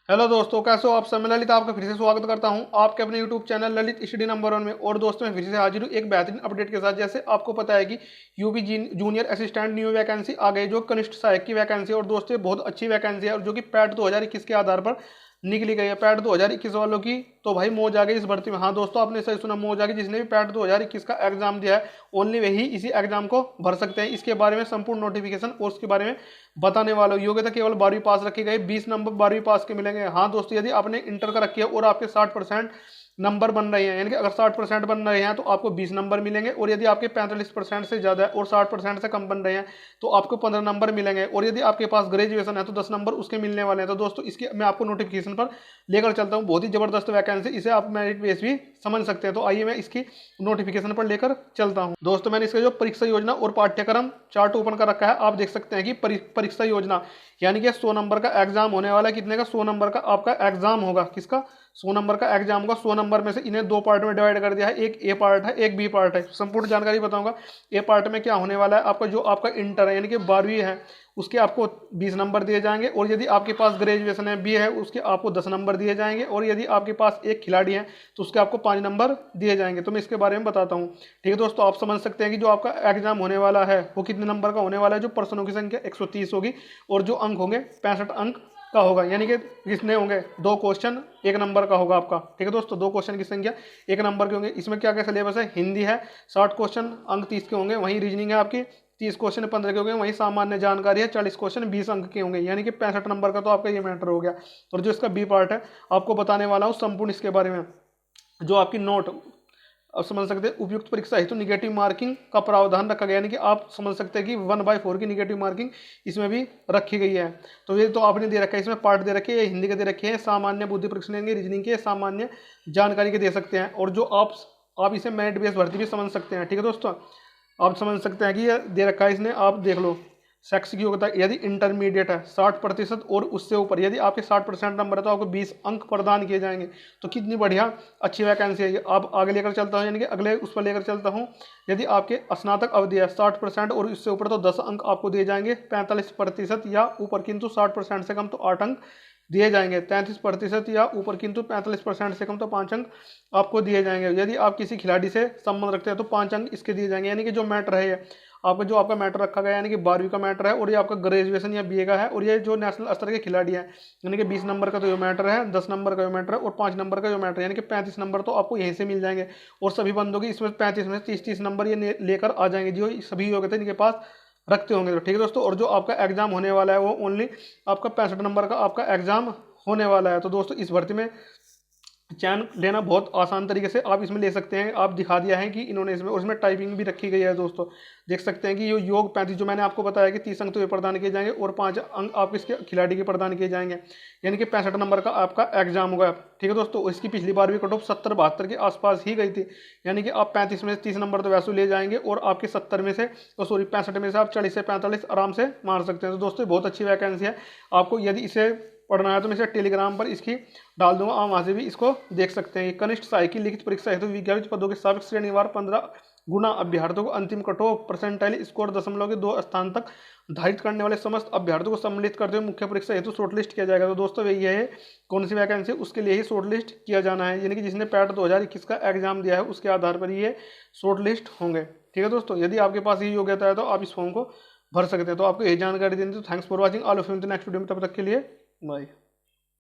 Hello दोस्तों, कैसे हो आप सब। मैं ललित आपका फिर से स्वागत करता हूं आपके अपने YouTube channel Lalit study number 1 में। और दोस्तों मैं फिर से हाजिर हूं एक बेहतरीन अपडेट के साथ। जैसे आपको पता है कि UP junior assistant new vacancy आ गई, जो कनिष्ठ सहायक की वैकेंसी है। और दोस्तों ये बहुत अच्छी वैकेंसी है और जो कि पैट 2021 के आधार पर निकली गई है। पैट 2021 वालों की तो भाई मौज आ गई इस भर्ती में। हाँ दोस्तों, आपने सही सुना, मौज आ गई। जिसने भी पैट 2021 का एग्जाम दिया है ओनली वही इसी एग्जाम को भर सकते हैं। इसके बारे में संपूर्ण नोटिफिकेशन और उसके बारे में बताने वाला हूं। योग्यता केवल 12वीं पास रखी गई, 20 नंबर 12वीं पास के मिलेंगे। हाँ दोस्तों, यदि आपने इंटर का रखी है और आपके 60% नंबर बन रहे हैं, यानी कि अगर 60% बन रहे हैं तो आपको 20 नंबर मिलेंगे। और यदि आपके 45% से ज्यादा है और 60% से कम बन रहे हैं तो आपको 15 नंबर मिलेंगे। और यदि आपके पास ग्रेजुएशन है तो 10 नंबर उसके मिलने वाले हैं। तो दोस्तों इसकी मैं आपको नोटिफिकेशन पर लेकर चलता हूँ। बहुत ही जबरदस्त वैकेंसी, इसे आप मेरिट बेस भी समझ सकते हैं। तो आइए मैं इसकी नोटिफिकेशन पर लेकर चलता हूँ। दोस्तों मैंने इसका जो परीक्षा योजना और पाठ्यक्रम चार्ट ओपन कर रखा है, आप देख सकते हैं कि परीक्षा योजना यानी कि 100 नंबर का एग्जाम होने वाला है। कितने का? 100 नंबर का आपका एग्जाम होगा। किसका? 100 नंबर का एग्जाम होगा। 100 नंबर में से इन्हें दो पार्ट में डिवाइड कर दिया है, एक ए पार्ट है एक बी पार्ट है। संपूर्ण जानकारी बताऊंगा। ए पार्ट में क्या होने वाला है, आपका जो आपका इंटर है यानी कि 12वीं है उसके आपको 20 नंबर दिए जाएंगे। और यदि आपके पास ग्रेजुएशन है बी है उसके आपको 10 नंबर दिए जाएंगे। और यदि आपके पास एक खिलाड़ी है तो उसके आपको 5 नंबर दिए जाएंगे। तो मैं इसके बारे में बताता हूँ। ठीक है दोस्तों, आप समझ सकते हैं कि जो आपका एग्जाम होने वाला है वो कितने नंबर का होने वाला है। जो प्रश्नों की संख्या 130 होगी और जो अंक होंगे 65 अंक का होगा। यानी कि कितने होंगे? 2 क्वेश्चन 1 नंबर का होगा आपका। ठीक है दोस्तों, 2 क्वेश्चन की संख्या 1 नंबर के होंगे। इसमें क्या क्या सिलेबस है? हिंदी है 60 क्वेश्चन अंक 30 के होंगे। वहीं रीजनिंग है आपकी 30 क्वेश्चन 15 के होंगे। वहीं सामान्य जानकारी है 40 क्वेश्चन 20 अंक के होंगे। यानी कि 65 नंबर का तो आपका ये मैटर हो गया। और जो इसका बी पार्ट है आपको बताने वाला हूँ संपूर्ण इसके बारे में। जो आपकी नोट अब समझ सकते हैं, उपयुक्त परीक्षा हेतु निगेटिव मार्किंग का प्रावधान रखा गया। यानी कि आप समझ सकते हैं कि 1/4 की निगेटिव मार्किंग इसमें भी रखी गई है। तो ये तो आपने दे रखा है, इसमें पार्ट दे रखे हैं, हिंदी के दे रखे हैं, सामान्य बुद्धि परीक्षण देंगे, रीजनिंग के, सामान्य जानकारी के दे सकते हैं। और जो आप इसे मेरिट बेस भर्ती भी समझ सकते हैं। ठीक है दोस्तों, आप समझ सकते हैं कि ये दे रखा है इसने, आप देख लो। सेक्स की योग्यता यदि इंटरमीडिएट है 60% और उससे ऊपर, यदि आपके 60% नंबर है तो आपको 20 अंक प्रदान किए जाएंगे। तो कितनी बढ़िया अच्छी वैकेंसी है ये। आप आगे लेकर चलता हूँ, यानी कि अगले उस पर लेकर चलता हूँ। यदि आपके स्नातक अवधि है 60% और उससे ऊपर तो 10 अंक आपको दिए जाएंगे। 45% या ऊपर किंतु 60% से कम तो 8 अंक दिए जाएंगे। 33% या ऊपर किंतु 45% से कम तो 5 अंक आपको दिए जाएंगे। यदि आप किसी खिलाड़ी से संबंध रखते हैं तो 5 अंक इसके दिए जाएंगे। यानी कि जो मैटर है आपका, जो आपका मैटर रखा गया यानी कि 12वीं का मैटर है और ये आपका ग्रेजुएशन या बीए का है। और ये जो नेशनल स्तर के खिलाड़ी हैं यानी कि 20 नंबर का तो जो मैटर है, 10 नंबर का जो मैटर है और 5 नंबर का जो मैटर है, यानी कि 35 नंबर तो आपको यहीं से मिल जाएंगे। और सभी बंदों की इसमें 35 में 30-30 नंबर ये लेकर आ जाएंगे जो सभी योग्यता इनके पास रखते होंगे। तो ठीक है दोस्तों, और जो आपका एग्जाम होने वाला है वो ओनली आपका 65 नंबर का आपका एग्जाम होने वाला है। तो दोस्तों इस भर्ती में चयन लेना बहुत आसान तरीके से आप इसमें ले सकते हैं। आप दिखा दिया है कि इन्होंने इसमें, और इसमें टाइपिंग भी रखी गई है दोस्तों। देख सकते हैं कि ये योग 35 जो मैंने आपको बताया कि 30 अंक तो ये प्रदान किए जाएंगे और 5 अंक आपके इसके खिलाड़ी के प्रदान किए जाएंगे। यानी कि 65 नंबर का आपका एग्जाम होगा। ठीक है दोस्तों, इसकी पिछली बार भी कट ऑफ 70-72 के आसपास ही गई थी। यानी कि आप 35 में से 30 नंबर तो वैसे ले जाएंगे और आपके 70 में से, सॉरी 65 में से आप 40 से 45 आराम से मार सकते हैं। तो दोस्तों बहुत अच्छी वैकेंसी है। आपको यदि इसे पढ़ना है तो मैं इसे टेलीग्राम पर इसकी डाल दूंगा, आप वहाँ से भी इसको देख सकते हैं। कनिष्ठ सहायक की लिखित परीक्षा हेतु विज्ञापित पदों के सापेक्ष श्रेणीवार 15 गुना अभ्यर्थियों को अंतिम कटऑफ परसेंटाइल स्कोर 0.2 स्थान तक धारित करने वाले समस्त अभ्यर्थियों को सम्मिलित करते हुए मुख्य परीक्षा हेतु शॉर्टलिस्ट किया जाएगा। तो दोस्तों यही है कौन सी वैकेंसी, उसके लिए ही शॉर्टलिस्ट किया जाना है। यानी कि जिसने पैट 2021 का एग्जाम दिया है उसके आधार पर ये शॉर्टलिस्ट होंगे। ठीक है दोस्तों, यदि आपके पास ये योग्यता है तो आप इस फॉर्म को भर सकते हैं। तो आपको यही जानकारी देनी थी। Thanks for watching all of you. Next video में, तब तक के लिए बाय।